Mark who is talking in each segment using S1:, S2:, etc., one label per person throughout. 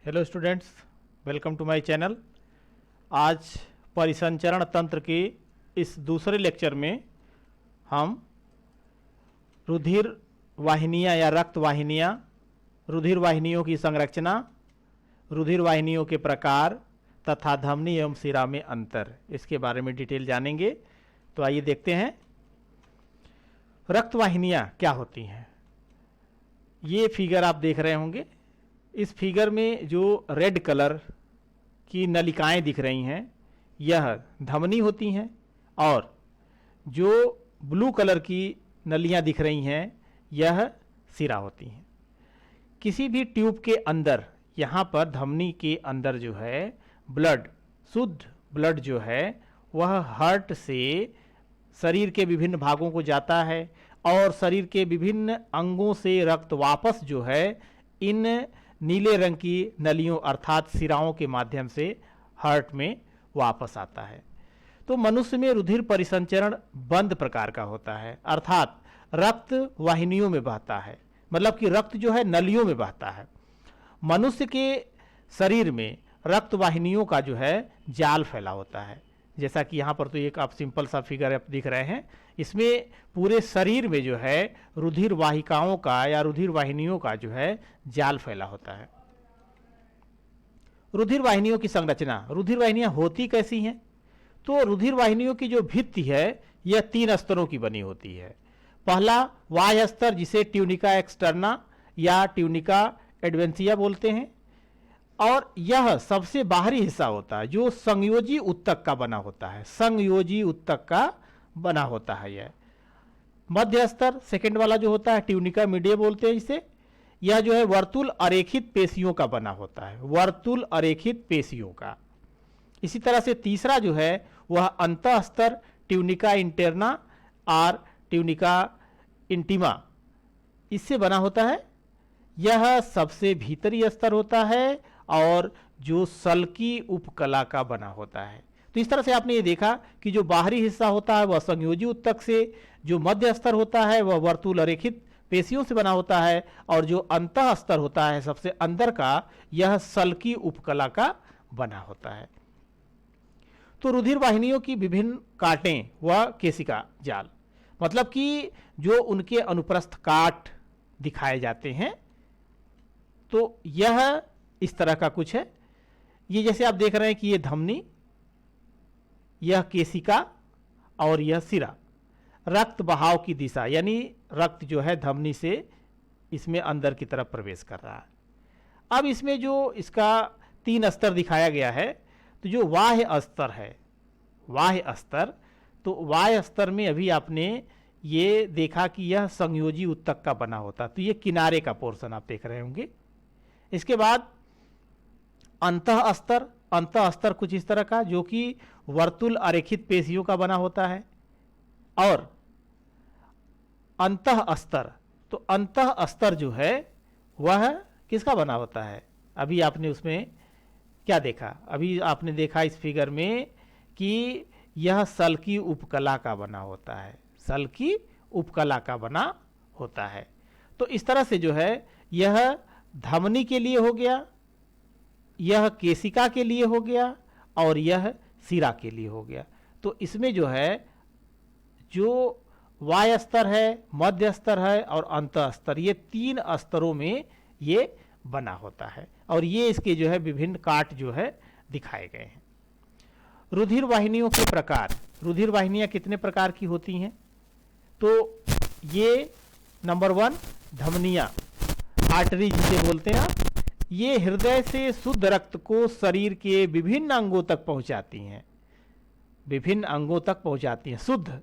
S1: Hello students, welcome to my channel. आज परिसंचरण तंत्र के इस दूसरे लेक्चर में हम रुधिर वाहिनियाँ या रक्त वाहिनियाँ, रुधिर वाहिनियों की संरचना, रुधिर वाहिनियों के प्रकार तथा धमनी एवं शिरा में अंतर, इसके बारे में डिटेल जानेंगे। तो आइए देखते हैं रक्त वाहिनियाँ क्या होती हैं। ये फिगर आप देख रहे होंगे। इस फिगर में जो रेड कलर की नलिकाएं दिख रही हैं यह धमनी होती हैं, और जो ब्लू कलर की नलियां दिख रही हैं यह शिरा होती हैं। किसी भी ट्यूब के अंदर, यहाँ पर धमनी के अंदर जो है ब्लड, शुद्ध ब्लड जो है वह हार्ट से शरीर के विभिन्न भागों को जाता है, और शरीर के विभिन्न अंगों से रक्त वापस जो है इन नीले रंग की नलियों अर्थात शिराओं के माध्यम से हार्ट में वापस आता है। तो मनुष्य में रुधिर परिसंचरण बंद प्रकार का होता है, अर्थात रक्त वाहिनियों में बहता है, मतलब कि रक्त जो है नलियों में बहता है। मनुष्य के शरीर में रक्त वाहिनियों का जो है जाल फैला होता है, जैसा कि यहाँ पर तो एक आप सिंपल सा फिगर आप दिख रहे हैं। इसमें पूरे शरीर में जो है रुधिर वाहिकाओं का या रुधिर वाहिनियों का जो है जाल फैला होता है। रुधिर वाहिनियों की संरचना, रुधिर वाहिनियां होती कैसी हैं? तो रुधिर वाहिनियों की जो भित्ति है यह 3 स्तरों की बनी होती है। पहला बाह्य स्तर, जिसे ट्यूनिका एक्सटर्ना या ट्यूनिका एडवेंसिया बोलते हैं, और यह सबसे बाहरी हिस्सा होता है जो संयोजी उत्तक का बना होता है, संयोजी उत्तक का बना होता है। यह मध्य स्तर, सेकंड वाला जो होता है ट्यूनिका मीडिया बोलते हैं इसे, यह जो है वर्तुल अरेखित पेशियों का बना होता है, वर्तुल अरेखित पेशियों का। इसी तरह से तीसरा जो है वह अंतः स्तर ट्यूनिका इंटरना और ट्यूनिका इंटीमा, इससे बना होता है। यह सबसे भीतरी स्तर होता है और जो सल्की उपकला का बना होता है। तो इस तरह से आपने ये देखा कि जो बाहरी हिस्सा होता है वह संयोजी उत्तक से, जो मध्य स्तर होता है वह वर्तुल अरेखित पेशियों से बना होता है, और जो अंतः स्तर होता है सबसे अंदर का, यह सल्की उपकला का बना होता है। तो रुधिर वाहिनियों की विभिन्न काटें व केशिका जाल, मतलब कि जो उनके अनुप्रस्थ काट दिखाए जाते हैं, तो यह इस तरह का कुछ है। ये जैसे आप देख रहे हैं कि ये धमनी, यह केशिका और यह शिरा। रक्त बहाव की दिशा, यानी रक्त जो है धमनी से इसमें अंदर की तरफ प्रवेश कर रहा है। अब इसमें जो इसका 3 स्तर दिखाया गया है, तो जो बाह्य स्तर है, बाह्य स्तर, तो बाह्य स्तर में अभी आपने ये देखा कि यह संयोजी उत्तक का बना होता, तो ये किनारे का पोर्शन आप देख रहे होंगे। इसके बाद अंतः स्तर, अंतः स्तर कुछ इस तरह का जो कि वर्तुल अरेखित पेशियों का बना होता है, और अंतः स्तर, तो अंतः स्तर जो है वह किसका बना होता है? अभी आपने उसमें क्या देखा? अभी आपने देखा इस फिगर में कि यह सल्की उपकला का बना होता है, सल्की उपकला का बना होता है। तो इस तरह से जो है यह धमनी के लिए हो गया, यह केशिका के लिए हो गया, और यह शिरा के लिए हो गया। तो इसमें जो है जो बाह्य स्तर है, मध्य स्तर है और अंतः स्तर, ये 3 स्तरों में ये बना होता है, और ये इसके जो है विभिन्न काट जो है दिखाए गए हैं। रुधिर वाहिनियों के प्रकार, रुधिर वाहिनियां कितने प्रकार की होती हैं? तो ये नंबर 1 धमनियां, आर्टरी जिसे बोलते हैं आप, ये हृदय से शुद्ध रक्त को शरीर के विभिन्न अंगों तक पहुंचाती हैं, विभिन्न अंगों तक पहुंचाती हैं शुद्ध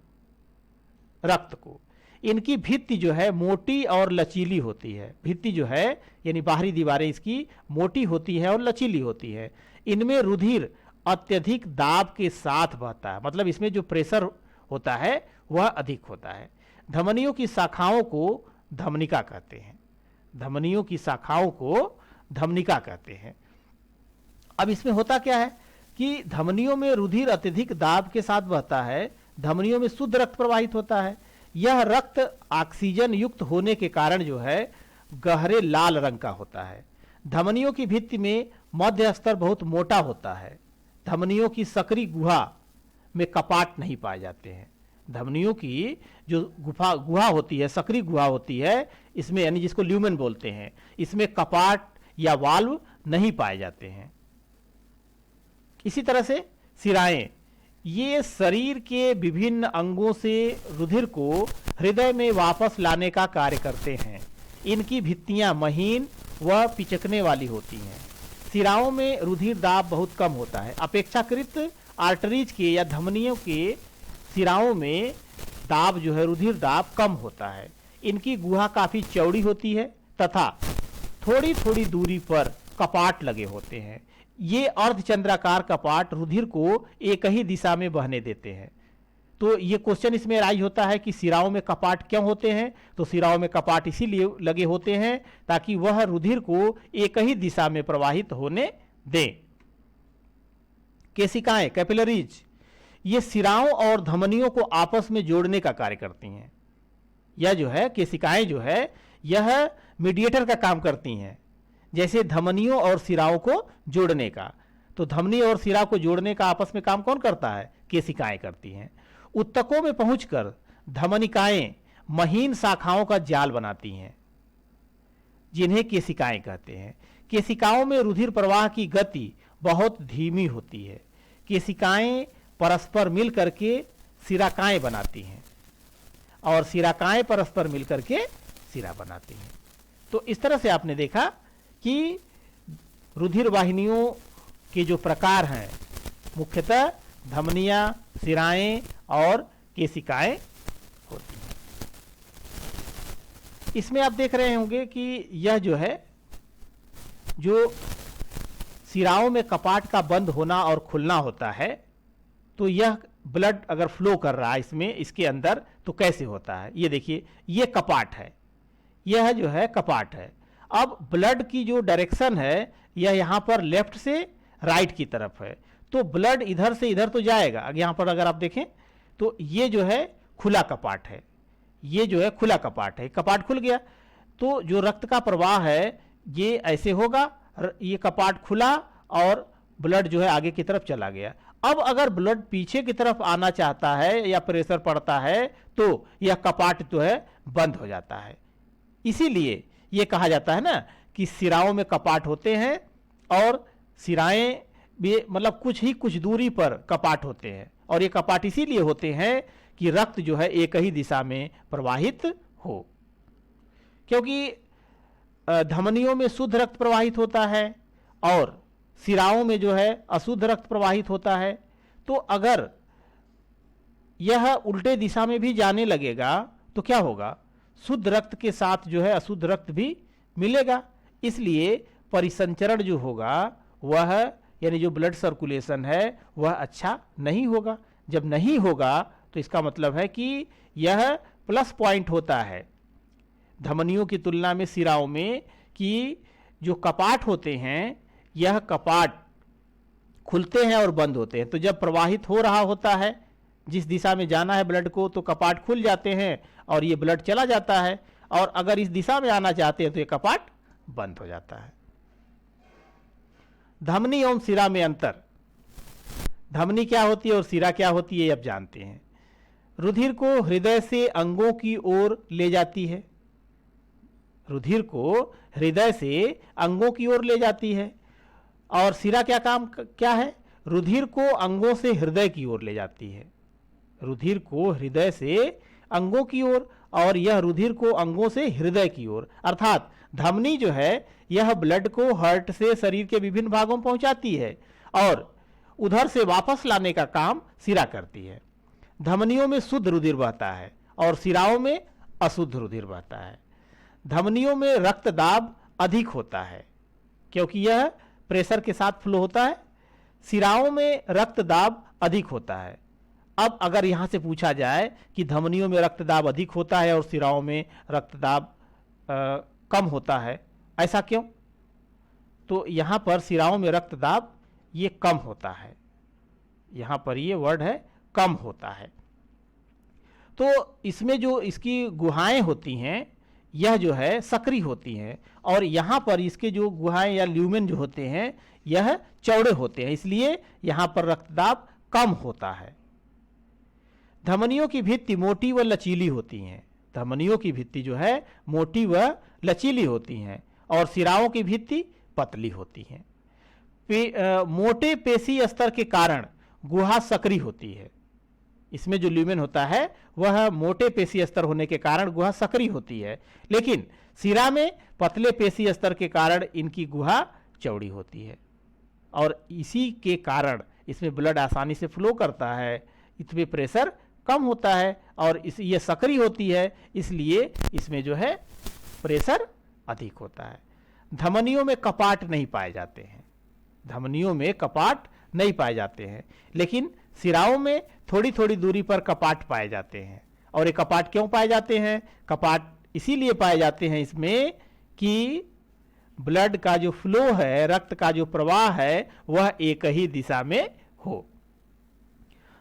S1: रक्त को। इनकी भित्ति जो है मोटी और लचीली होती है, भित्ति जो है यानी बाहरी दीवारें इसकी मोटी होती है और लचीली होती है। इनमें रुधिर अत्यधिक दाब के साथ बहता है, मतलब इसमें जो प्रेशर होता है वह अधिक होता है। धमनियों की शाखाओं को धमनिका कहते हैं, धमनियों की शाखाओं को धमनिका कहते हैं। अब इसमें होता क्या है कि धमनियों में रुधिर अत्यधिक दाब के साथ बहता है, धमनियों में शुद्ध रक्त प्रवाहित होता है। यह रक्त ऑक्सीजन युक्त होने के कारण जो है गहरे लाल रंग का होता है, धमनियों की भित्ति में मध्य स्तर बहुत मोटा होता है। धमनियों की सकरी गुहा में कपाट नहीं पाए जाते हैं। धमनियों की जो गुहा होती है, सकरी गुहा होती है, इसमें यानी जिसको ल्यूमेन बोलते हैं, इसमें कपाट या वाल्व नहीं पाए जाते हैं। इसी तरह से शिराएं, ये शरीर के विभिन्न अंगों से रुधिर को हृदय में वापस लाने का कार्य करते हैं। इनकी भित्तियां महीन व पिचकने वाली होती हैं। शिराओं में रुधिर दाब बहुत कम होता है। अपेक्षाकृत आर्टरीज के या धमनियों के शिराओं में दाब जो है, रुधिर दाब कम होता है। इनकी गुहा काफी चौड़ी होती है तथा थोड़ी थोड़ी दूरी पर कपाट लगे होते हैं। ये अर्धचंद्राकार कपाट रुधिर को एक ही दिशा में बहने देते हैं। तो ये क्वेश्चन इसमें राइज होता है कि शिराओं में कपाट क्यों होते हैं? तो शिराओं में कपाट इसीलिए लगे होते हैं ताकि वह रुधिर को एक ही दिशा में प्रवाहित होने दें। केशिकाएं, कैपिलरीज, ये शिराओं और धमनियों को आपस में जोड़ने का कार्य करती हैं। यह जो है केशिकाएं जो है, यह मीडिएटर का काम करती हैं, जैसे धमनियों और शिराओं को जोड़ने का। तो धमनी और शिरा को जोड़ने का आपस में काम कौन करता है? केशिकाएं करती हैं। उत्तकों में पहुंचकर धमनिकाएं महीन शाखाओं का जाल बनाती हैं, जिन्हें केशिकाएं कहते हैं। केशिकाओं में रुधिर प्रवाह की गति बहुत धीमी होती है। केशिकाएं परस्पर मिल करके शिराकाएं बनाती हैं और शिराकाएं परस्पर मिल करके शिरा बनाती हैं। तो इस तरह से आपने देखा कि रुधिर वाहिनियों के जो प्रकार हैं, मुख्यतः धमनियां, शिराएं और केशिकाएं होती हैं। इसमें आप देख रहे होंगे कि यह जो है, जो शिराओं में कपाट का बंद होना और खुलना होता है, तो यह ब्लड अगर फ्लो कर रहा है इसमें, इसके अंदर, तो कैसे होता है? ये देखिए, ये कपाट है, यह जो है कपाट है। अब ब्लड की जो डायरेक्शन है, यह यहां पर लेफ्ट से राइट की तरफ है, तो ब्लड इधर से इधर तो जाएगा। यहां पर अगर आप देखें तो ये जो है खुला कपाट है, ये जो है खुला कपाट है, कपाट खुल गया तो जो रक्त का प्रवाह है ये ऐसे होगा, ये कपाट खुला और ब्लड जो है आगे की तरफ चला गया। अब अगर ब्लड पीछे की तरफ आना चाहता है या प्रेशर पड़ता है तो यह कपाट जो है बंद हो जाता है। इसीलिए ये कहा जाता है ना कि शिराओं में कपाट होते हैं और शिराएं भी, मतलब कुछ दूरी पर कपाट होते हैं, और ये कपाट इसीलिए होते हैं कि रक्त जो है एक ही दिशा में प्रवाहित हो। क्योंकि धमनियों में शुद्ध रक्त प्रवाहित होता है और शिराओं में जो है अशुद्ध रक्त प्रवाहित होता है। तो अगर यह उल्टे दिशा में भी जाने लगेगा तो क्या होगा? शुद्ध रक्त के साथ जो है अशुद्ध रक्त भी मिलेगा। इसलिए परिसंचरण जो होगा वह, यानी जो ब्लड सर्कुलेशन है वह अच्छा नहीं होगा। जब नहीं होगा तो इसका मतलब है कि यह प्लस पॉइंट होता है धमनियों की तुलना में शिराओं में, कि जो कपाट होते हैं यह कपाट खुलते हैं और बंद होते हैं। तो जब प्रवाहित हो रहा होता है, जिस दिशा में जाना है ब्लड को, तो कपाट खुल जाते हैं और ये ब्लड चला जाता है, और अगर इस दिशा में आना चाहते हैं तो ये कपाट बंद हो जाता है। धमनी एवं शिरा में अंतर। धमनी क्या होती है और शिरा क्या होती है, अब जानते हैं। रुधिर को हृदय से अंगों की ओर ले जाती है, रुधिर को हृदय से अंगों की ओर ले जाती है। और शिरा क्या है? रुधिर को अंगों से हृदय की ओर ले जाती है, रुधिर को हृदय से अंगों की ओर, और यह रुधिर को अंगों से हृदय की ओर। अर्थात धमनी जो है यह ब्लड को हार्ट से शरीर के विभिन्न भागों में पहुंचाती है और उधर से वापस लाने का काम शिरा करती है। धमनियों में शुद्ध रुधिर बहता है और शिराओं में अशुद्ध रुधिर बहता है। धमनियों में रक्त दाब अधिक होता है क्योंकि यह प्रेशर के साथ फ्लो होता है। शिराओं में रक्त दाब अधिक होता है। अब अगर यहां से पूछा जाए कि धमनियों में रक्त दाब अधिक होता है और शिराओं में रक्त दाब कम होता है, ऐसा क्यों? तो यहां पर शिराओं में रक्त दाब ये कम होता है, यहां पर ये वर्ड है कम होता है। तो इसमें जो इसकी गुहाएं होती हैं यह जो है सक्रिय होती हैं, और यहाँ पर इसके जो गुहाएं या ल्यूमेन जो होते हैं यह चौड़े होते हैं, इसलिए यहाँ पर रक्तदाब कम होता है। धमनियों की भित्ति मोटी व लचीली होती हैं। धमनियों की भित्ति जो है मोटी व लचीली होती हैं, और सिराओं की भित्ति पतली होती हैं। मोटे पेशी स्तर के कारण गुहा सक्रिय होती है। इसमें जो ल्यूमेन होता है वह मोटे पेशी स्तर होने के कारण गुहा सक्रिय होती है, लेकिन सिरा में पतले पेशी स्तर के कारण इनकी गुहा चौड़ी होती है, और इसी के कारण इसमें ब्लड आसानी से फ्लो करता है, इसमें प्रेशर कम होता है, और ये सक्रिय होती है, इसलिए इसमें जो है प्रेशर अधिक होता है। धमनियों में कपाट नहीं पाए जाते हैं। धमनियों में कपाट नहीं पाए जाते हैं, लेकिन सिराओं में थोड़ी थोड़ी दूरी पर कपाट पाए जाते हैं। और ये कपाट क्यों पाए जाते हैं? कपाट इसीलिए पाए जाते हैं इसमें कि ब्लड का जो फ्लो है, रक्त का जो प्रवाह है, वह एक ही दिशा में हो।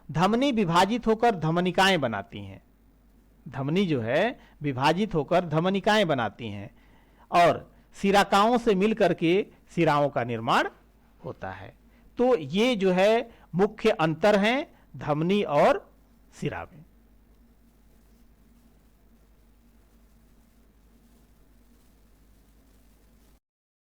S1: धमनी विभाजित होकर धमनिकाएं बनाती हैं। धमनी जो है विभाजित होकर धमनिकाएं बनाती हैं, और सिराकाओं से मिलकर के सिराओं का निर्माण होता है। तो ये जो है मुख्य अंतर हैं धमनी और सिरा में।